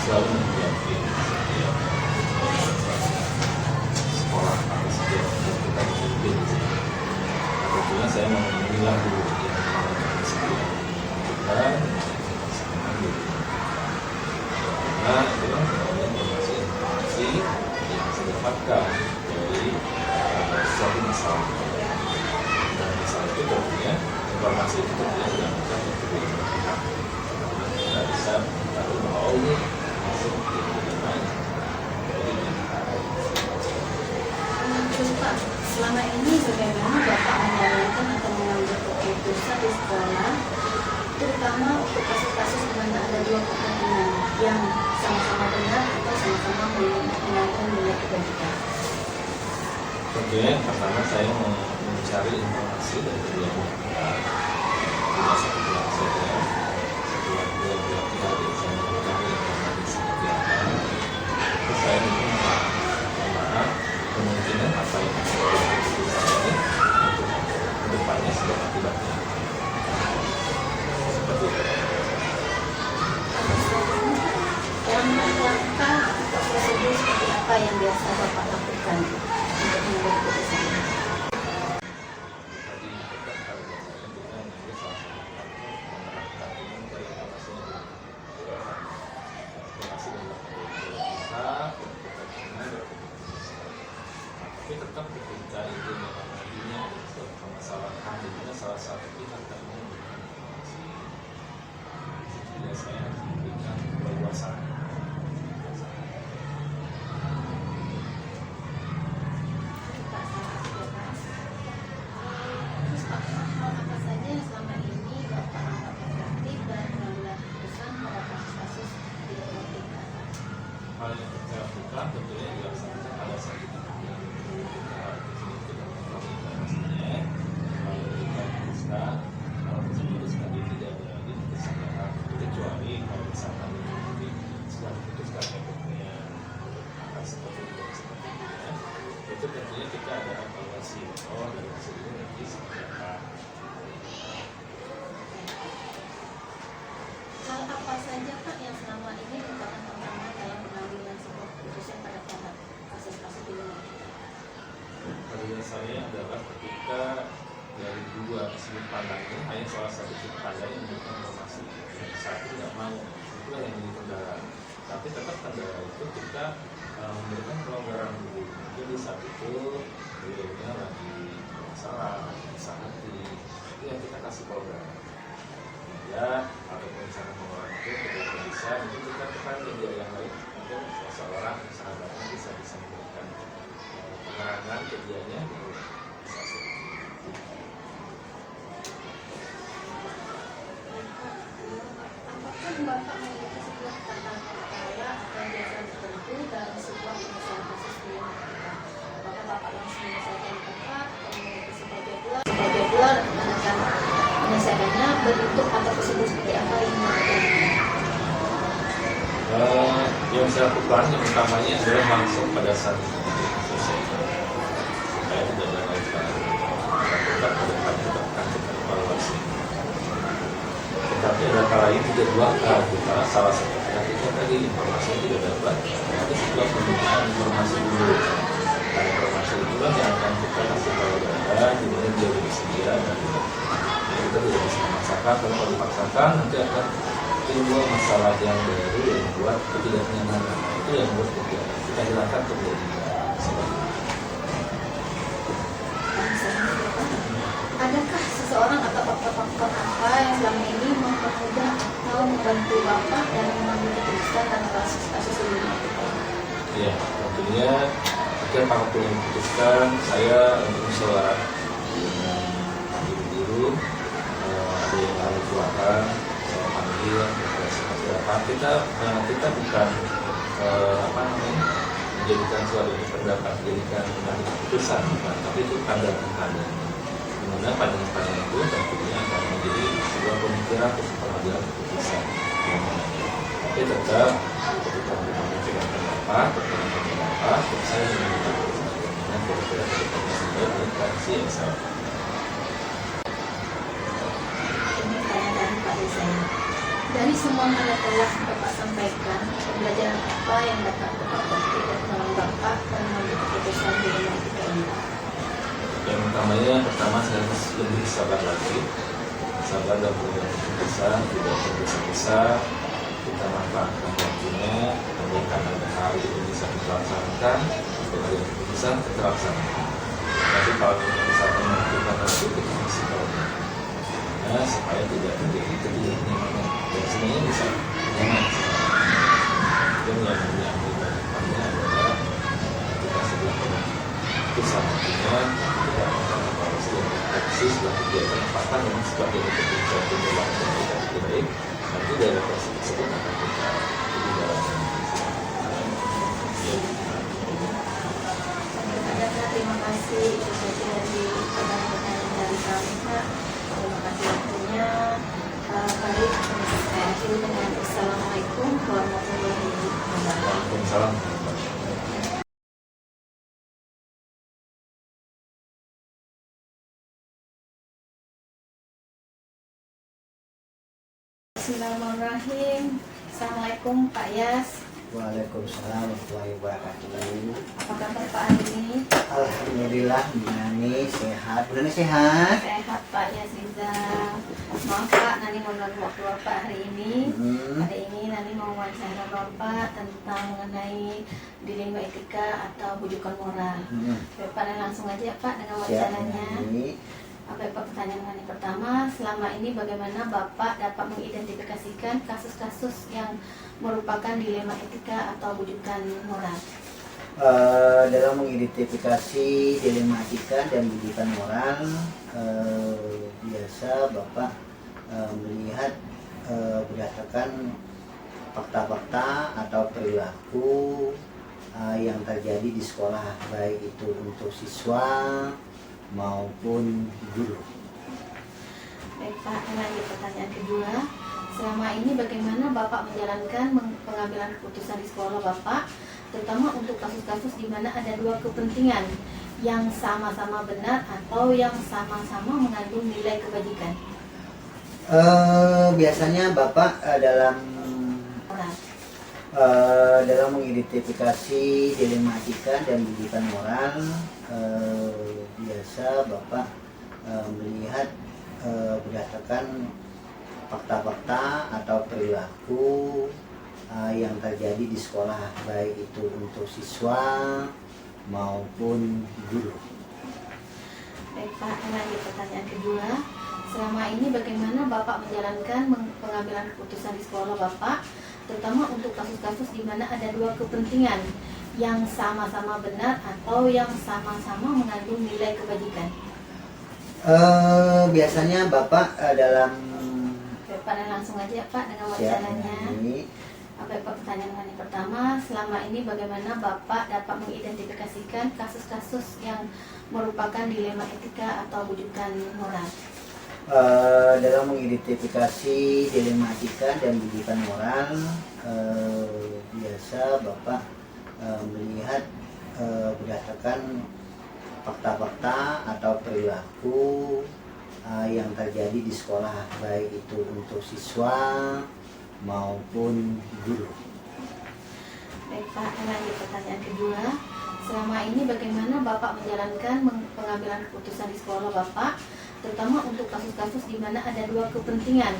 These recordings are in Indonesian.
selalu menyiapkan setiap sekolah atau setiap kita memimpin. Tentunya saya mau memilah dulu yang mana sekian kita karena itu kan informasi yang saya dapatkan dari suatu masalah, dan masalah itu tentunya informasi itu tentunya sudah pihak kita bisa tahu bahwa ini masuk di mana. Pak, selama ini bagaimana Bapak menjalankan atau mengambil keputusan di sekolah, terutama untuk kasus-kasus di mana ada dua kepentingan yang sama-sama benar atau sama-sama menginginkan nilai kebaikan? Tentunya pertama saya mau mencari informasi dari kedua pihak, tidak satu pihak saja, dua pihak yang saya mencari informasi seperti apa. Terus saya mungkin mana kemungkinan apa yang saya keputusan ini untuk kedepannya sudah akibatnya seperti itu. Langkah-langkah atau prosedur seperti apa yang biasa Bapak lakukan untuk mengambil keputusan ini? Tadi kita kalau biasanya kita mengambil salah satu menerapkan ini dari evaluasinya evaluasi dan tapi tetap ketika itu memang nantinya ada suatu permasalahan di mana salah satu pihak tak mau memberikan informasi, tidak saya harus memberikan keleluasaan. Terus Pak, hal apa saja yang selama ini Bapak anggap efektif dan mengambil keputusan pada kasus-kasus di kita? Hal yang saya lakukan tentunya dilaksanakan pada saat kita kecuali kalau misalkan nanti sudah diputuskan efeknya akan seperti itu, itu tentunya kita ada evaluasi dari hasil ini nanti seperti apa. Hal apa saja Pak yang selama ini merupakan pertama dalam pengambilan sebuah keputusan pada kasus-kasus di luar kita? Pada saya adalah ketika dari dua sudut pandang ini hanya salah satu sudut pandang yang memberikan informasi, yang satu tidak mau, itulah yang menjadi kendala. Tapi tetap kendala itu kita memberikan pelonggaran dulu. Mungkin di saat itu beliaunya lagi masalah, sakit hati, itu yang kita kasih pelonggaran. Ya, atau misalnya pengeluaran itu ketika bisa, mungkin kita tekan media yang lain, mungkin seseorang sahabatnya bisa memberikan penerangan ke dianya, bisa seperti itu. Apakah Bapak memiliki sebuah tata cara atau jasa tertentu dalam sebuah penyelesaian kasus di luar kita? Apakah Bapak langsung menyelesaikan tempat atau memiliki sebagai bulan menyelesaikannya bentuk atau prosedur seperti apa yang dilakukan? Yang saya lakukan yang utamanya adalah langsung pada saat itu selesai, supaya tidak ada lagi kita ke depan kita akan kita evaluasi. Tetapi ada kala ini juga dua hal, kita salah satu pihak itu tadi informasinya tidak dapat, tapi setelah pembukaan informasi dulu, dan informasi itulah yang akan kita kasih tahu ada di mana dia bersedia dan kita tidak bisa memaksakan. Kalau dipaksakan nanti akan timbul masalah yang baru yang membuat ketidaknyamanan. Itu yang membuat kita hilangkan terjadi. Adakah seseorang atau faktor-faktor apa yang selama ini mempermudah atau membantu Bapak dalam mengambil keputusan dalam kasus-kasus ini? Ya, tentunya akhir apapun yang diputuskan, saya untuk musyawarah dengan guru-guru, ada yang lalu keluarga, saya panggil, seperti apa. Kita bukan menjadikan suatu pendapat, menjadikan keputusan, bukan, tapi itu pandangan-pandangan. Dimana pandangan-pandangan itu tentunya akan menjadi sebuah pemikiran untuk pengambilan keputusan. Tapi tetap ketika menyampaikan pendapat, saya meminta dengan kira-kira dari versi yang sama. Ini pertanyaan dari Pak Desa. Dari semua hal yang telah Bapak sampaikan, pembelajaran apa yang dapat Bapak petik dari pengalaman Bapak dalam mengambil keputusan di dalam etika ini? Yang pertama saya harus lebih sabar lagi, sabar dalam mengambil keputusan, tidak tergesa-gesa, kita manfaatkan waktunya, hanya karena ada hari ini bisa kita laksanakan, untuk hari keputusan kita laksanakan. Tapi kalau misalnya kita harus kita masih tahu, nah, supaya tidak terjadi ketidaknyamanan dan semuanya bisa nyaman. Dan yang diambil banyak adalah kita sebelah keputusan waktunya, kita akan evaluasi dan refleksi setelah kegiatan apakah memang sebagai keputusan itu berlangsung tidak baik, nanti dari refleksi tersebut akan kita lebih dalam. Terima kasih, itu saja dari pertanyaan dari kami, Pak. Terima kasih waktunya. Baik, saya akhiri dengan Assalamualaikum warahmatullahi wabarakatuh. Waalaikumsalam. Bismillahirrahmanirrahim. Assalamualaikum Pak Yas. Waalaikumsalam warahmatullahi wabarakatuh. Apa kabar Pak hari ini? Alhamdulillah, Nani sehat. Nani sehat. Sehat Pak Yas Riza. Maaf Pak, Nani mau nanya waktu Bapak hari ini. Hari ini Nani mau wawancara Bapak tentang mengenai dilema etika atau bujukan moral. Bapak langsung aja Pak dengan wawancaranya. Apa pertanyaan Nani pertama, selama ini bagaimana Bapak dapat mengidentifikasikan kasus-kasus yang merupakan dilema etika atau bujukan moral? Dalam mengidentifikasi dilema etika dan bujukan moral, biasa Bapak melihat berdasarkan fakta-fakta atau perilaku yang terjadi di sekolah, baik itu untuk siswa maupun guru. Baik Pak, lanjut pertanyaan kedua. Selama ini bagaimana Bapak menjalankan pengambilan keputusan di sekolah Bapak, terutama untuk kasus-kasus di mana ada dua kepentingan yang sama-sama benar atau yang sama-sama mengandung nilai kebajikan? Biasanya Bapak dalam mengidentifikasi dilema etika dan bujukan moral, biasa Bapak melihat berdasarkan fakta-fakta atau perilaku yang terjadi di sekolah, baik itu untuk siswa maupun guru. Baik Pak, lanjut pertanyaan kedua. Selama ini bagaimana Bapak menjalankan pengambilan keputusan di sekolah Bapak, terutama untuk kasus-kasus di mana ada dua kepentingan yang sama-sama benar atau yang sama-sama mengandung nilai kebajikan? Biasanya Bapak Bapak langsung aja Pak dengan wawancaranya. Apa pertanyaan yang pertama, selama ini bagaimana Bapak dapat mengidentifikasikan kasus-kasus yang merupakan dilema etika atau bujukan moral? Dalam mengidentifikasi dilema etika dan bujukan moral, biasa Bapak melihat berdasarkan fakta-fakta atau perilaku yang terjadi di sekolah, baik itu untuk siswa maupun guru. Baik Pak, lanjut pertanyaan kedua. Selama ini bagaimana Bapak menjalankan pengambilan keputusan di sekolah Bapak, terutama untuk kasus-kasus di mana ada dua kepentingan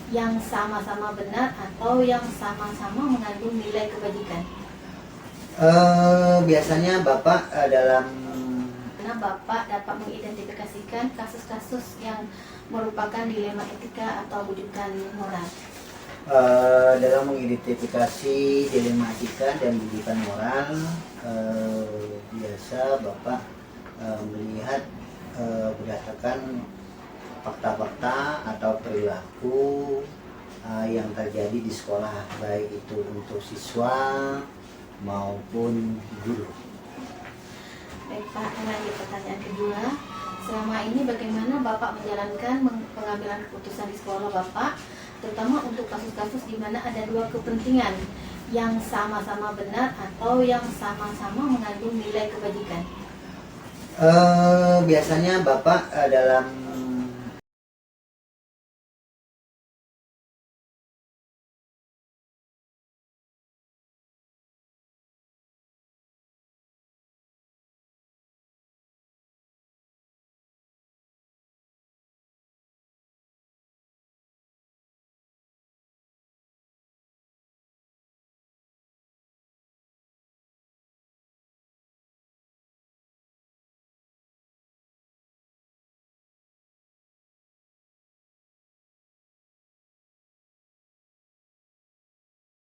yang sama-sama benar atau yang sama-sama mengandung nilai kebajikan? Biasanya Bapak Bapak dapat mengidentifikasikan kasus-kasus yang merupakan dilema etika atau bujukan moral? Dalam mengidentifikasi dilema etika dan bujukan moral, biasa Bapak melihat berdasarkan fakta-fakta atau perilaku yang terjadi di sekolah, baik itu untuk siswa maupun guru. Baik Pak, lanjut pertanyaan kedua. Selama ini bagaimana Bapak menjalankan pengambilan keputusan di sekolah Bapak, terutama untuk kasus-kasus di mana ada dua kepentingan yang sama-sama benar atau yang sama-sama mengandung nilai kebajikan? Biasanya Bapak